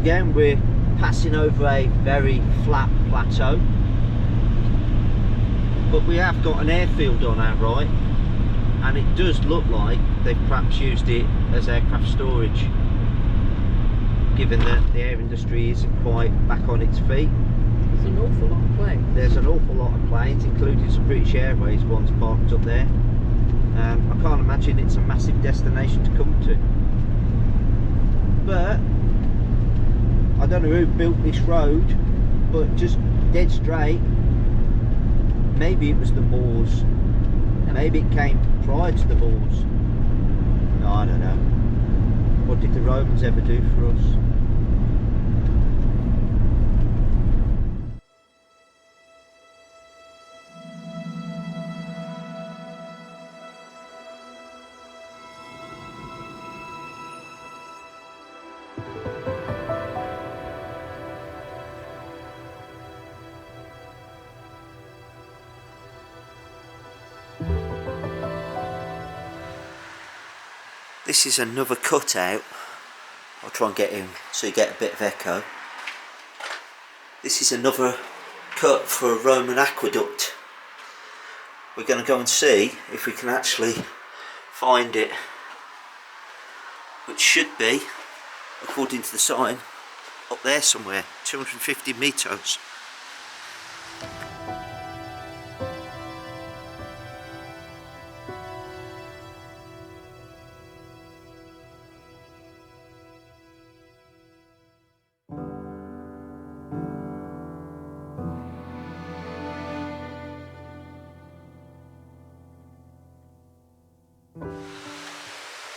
again we're passing over a very flat plateau, but we have got an airfield on our right, and it does look like they've perhaps used it as aircraft storage, given that the air industry isn't quite back on its feet. There's an awful lot of planes. There's an awful lot of planes, including some British Airways ones parked up there. I can't imagine it's a massive destination to come to. But I don't know who built this road, but just dead straight, maybe it was the Moors. Maybe it came prior to the Moors. No, I don't know. What did the Romans ever do for us? This is another cutout. I'll try and get in so you get a bit of echo. This is another cut for a Roman aqueduct. We're going to go and see if we can actually find it, which should be, according to the sign, up there somewhere, 250 metres.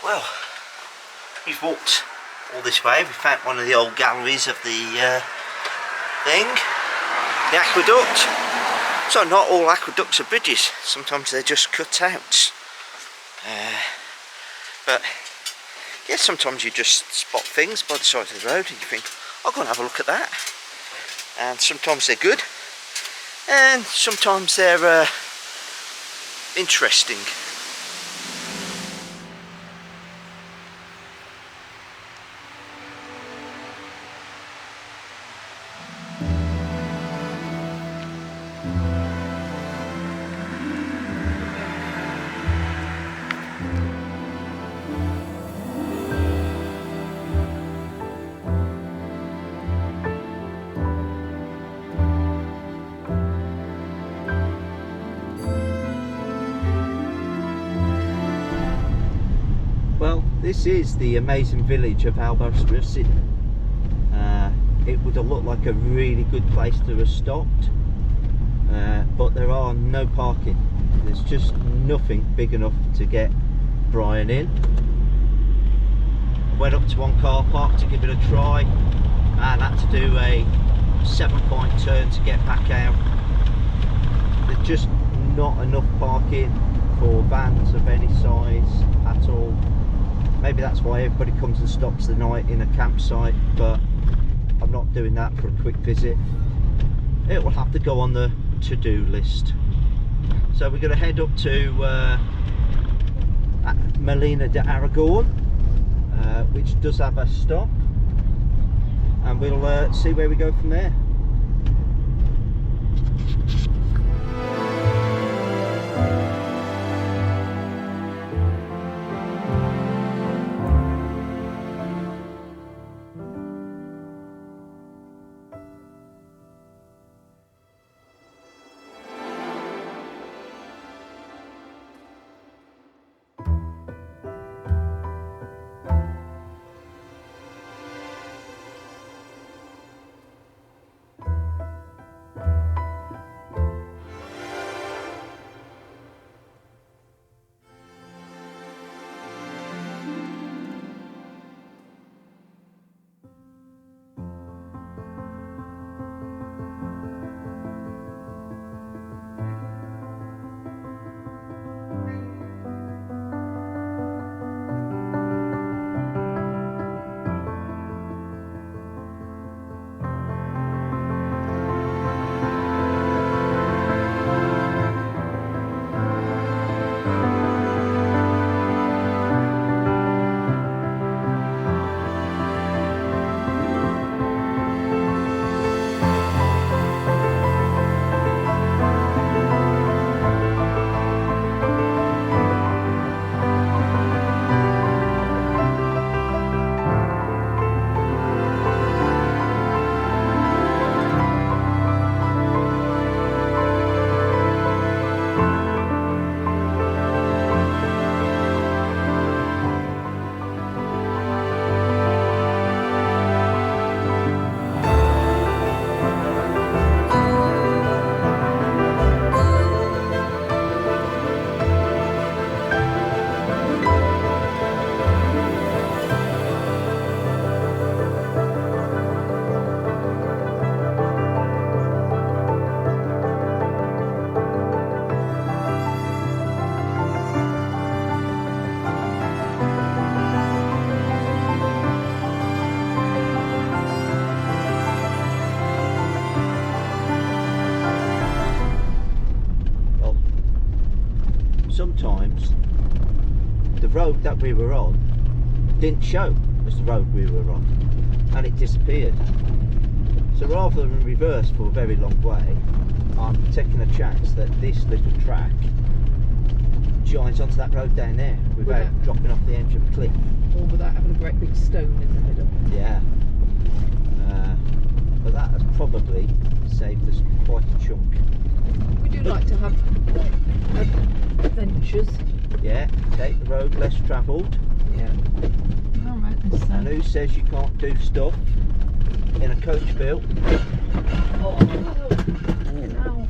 Well, we've walked all this way. We found one of the old galleries of the the aqueduct. So not all aqueducts are bridges. Sometimes they're just cutouts. But yeah, sometimes you just spot things by the side of the road and you think, I'll go and have a look at that. And sometimes they're good, and sometimes they're interesting. This is the amazing village of Albaracin. It would have looked like a really good place to have stopped, but there are no parking. There's just nothing big enough to get Brian in. I went up to one car park to give it a try and had to do a 7-point turn to get back out. There's just not enough parking for vans of any size at all. Maybe that's why everybody comes and stops the night in a campsite, but I'm not doing that for a quick visit. It will have to go on the to-do list. So we're going to head up to Molina de Aragon, which does have a stop, and we'll see where we go from there. road that we were on didn't show as the road we were on, and it disappeared. So rather than reverse for a very long way, I'm taking a chance that this little track joins onto that road down there without dropping off the edge of a cliff. Or without having a great big stone in the middle. Yeah. But that has probably saved us quite a chunk. We do like to have adventures. Yeah, take the road less travelled. Yeah. Alright, this And who says you can't do stuff in a coach built? Oh, ow.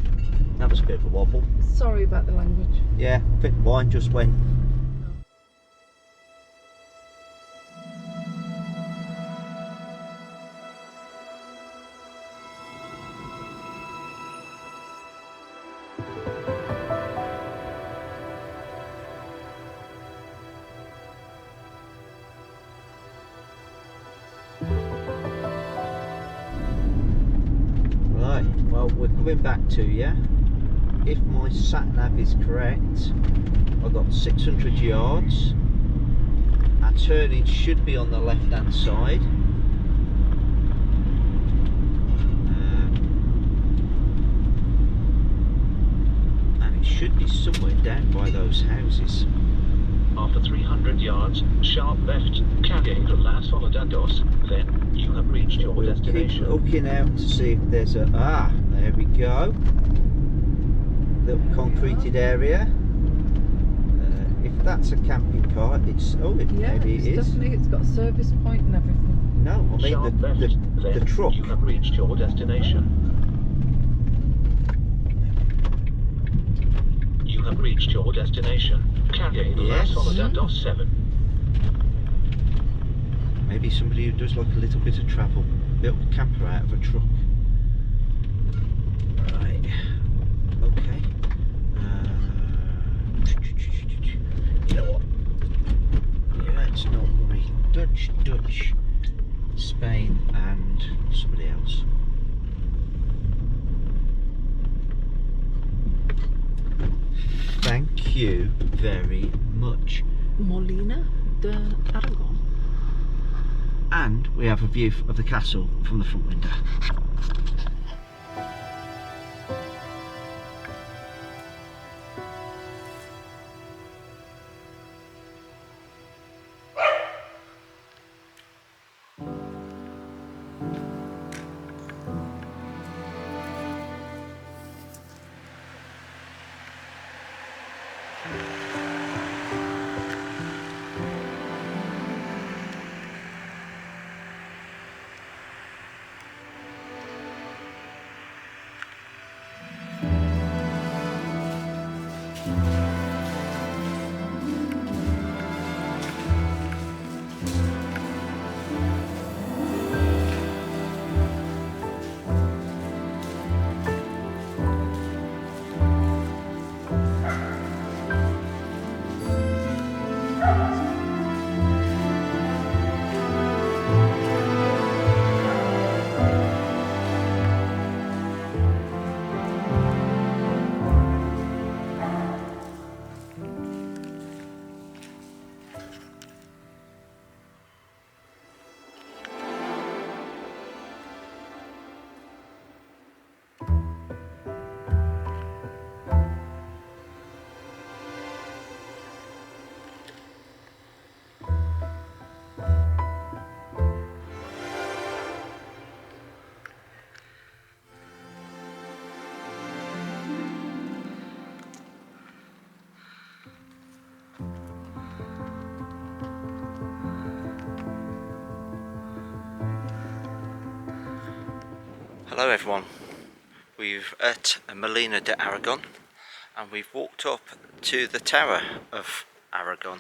That was a bit of a wobble. Sorry about the language. Yeah, I think mine just went. Right, well, we're coming back to you. If my satnav is correct, I've got 600 yards. Our turning should be on the left hand side. And it should be somewhere down by those houses. After 300 yards, sharp left, Castellan and Aragon, then you have reached your We'll keep destination. looking out to see if there's a... Ah, there we go. Little concreted area. If that's a camping car, it's... Oh, maybe it is. Definitely, it's got a service point and everything. No, I mean Sharp left, the then truck. you have reached your destination. You have reached your destination. Castellan and Yes. Aragon 7. Maybe somebody who does like a little bit of travel. Built a camper out of a truck. Right. Okay. You know what? Let's not worry. Dutch, Spain and somebody else. Thank you very much. Molina de Aragon. And we have a view of the castle from the front window. Hello everyone, we're at Molina de Aragon and we've walked up to the Tower of Aragon,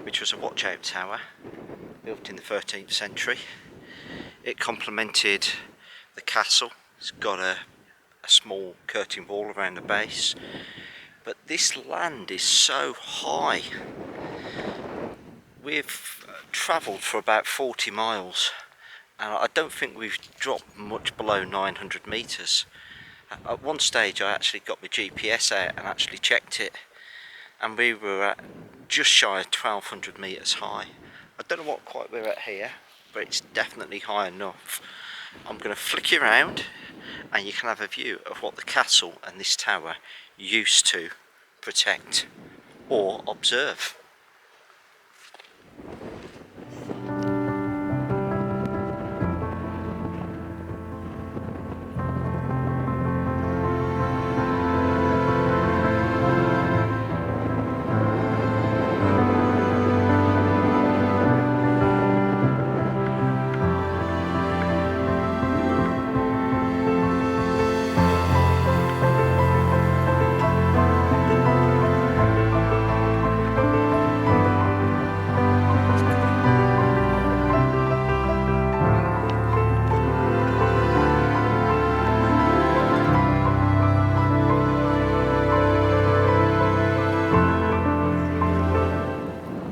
which was a watch-out tower built in the 13th century. It complemented the castle. It's got a small curtain wall around the base, but this land is so high. We've travelled for about 40 miles and I don't think we've dropped much below 900 metres. At one stage I actually got my GPS out and actually checked it, and we were at just shy of 1200 metres high. I don't know what quite we're at here, but it's definitely high enough. I'm going to flick you around and you can have a view of what the castle and this tower used to protect or observe.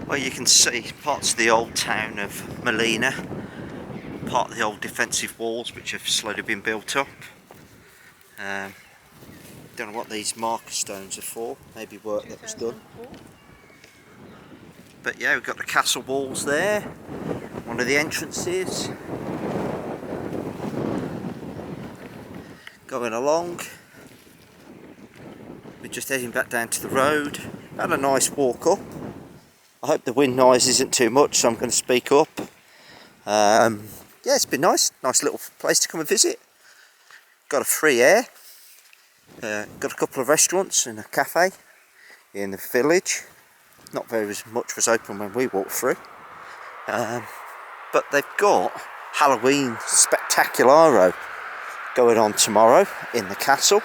Well, you can see parts of the old town of Molina, part of the old defensive walls which have slowly been built up. Don't know what these marker stones are for, maybe work that was done. But yeah, we've got the castle walls there, one of the entrances. Going along, we're just heading back down to the road. Had a nice walk up. I hope the wind noise isn't too much, so I'm going to speak up. Yeah, it's been nice little place to come and visit. Got a free air, got a couple of restaurants and a cafe in the village. Not very much was open when we walked through, but they've got Halloween Spectacularo going on tomorrow in the castle,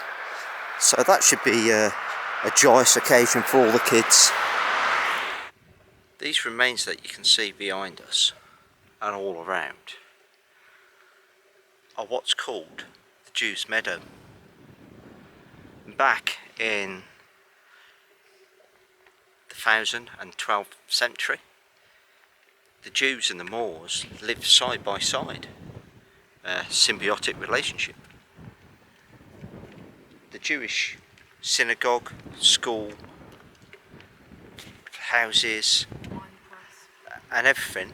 so that should be a joyous occasion for all the kids. These remains that you can see behind us and all around are what's called the Jews' Meadow. Back in the 1000th and 12th century, the Jews and the Moors lived side by side, a symbiotic relationship. The Jewish synagogue, school, houses and everything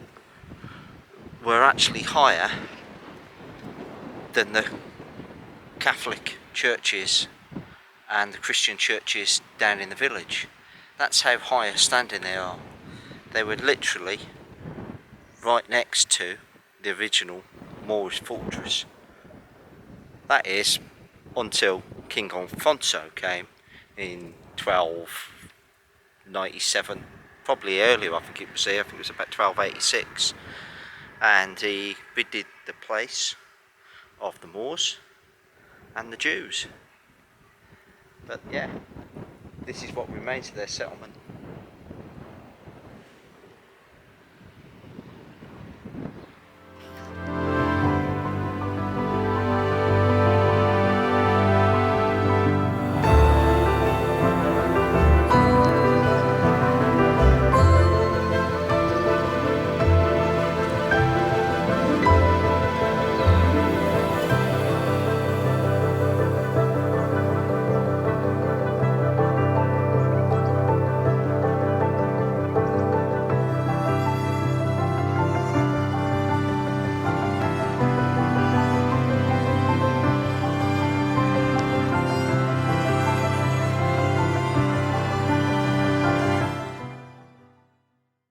were actually higher than the Catholic churches and the Christian churches down in the village. That's how high a standing they are. They were literally right next to the original Moorish fortress. That is until King Alfonso came in 1297, probably earlier. I think it was about 1286, and he ridded the place of the Moors and the Jews. But yeah, this is what remains of their settlement.